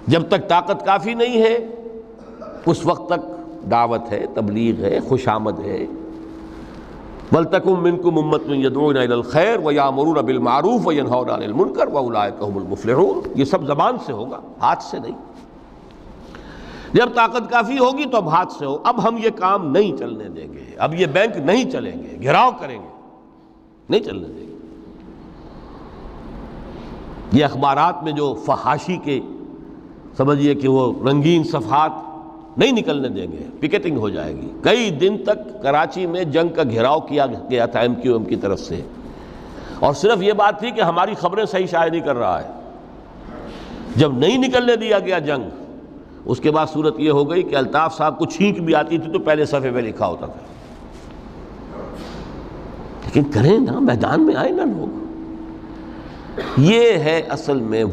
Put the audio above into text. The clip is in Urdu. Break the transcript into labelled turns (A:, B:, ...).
A: جب تک طاقت کافی نہیں ہے اس وقت تک دعوت ہے، تبلیغ ہے، خوشامد ہے۔ وَلْتَكُن مِّنكُمْ أُمَّةٌ يَدْعُونَ إِلَى الْخَيْرِ وَيَأْمُرُونَ بِالْمَعْرُوفِ وَيَنْهَوْنَ عَنِ الْمُنكَرِ وَأُولَٰئِكَ هُمُ الْمُفْلِحُونَ۔ یہ سب زبان سے ہوگا، ہاتھ سے نہیں۔ جب طاقت کافی ہوگی تو اب ہاتھ سے ہو۔ اب ہم یہ کام نہیں چلنے دیں گے، اب یہ بینک نہیں چلیں گے، گھراؤ کریں گے، نہیں چلنے دیں گے۔ یہ اخبارات میں جو فحاشی کے سمجھیے کہ وہ رنگین صفحات نہیں نکلنے دیں گے، پکیٹنگ ہو جائے گی۔ کئی دن تک کراچی میں جنگ کا گھیراؤ کیا گیا تھا MQM کی طرف سے، اور صرف یہ بات تھی کہ ہماری خبریں صحیح شائع نہیں کر رہا ہے۔ جب نہیں نکلنے دیا گیا جنگ، اس کے بعد صورت یہ ہو گئی کہ الطاف صاحب کو چھینک بھی آتی تھی تو پہلے صفحے پہ لکھا ہوتا تھا۔ لیکن کریں نا، میدان میں آئے نا لوگ۔ یہ ہے اصل میں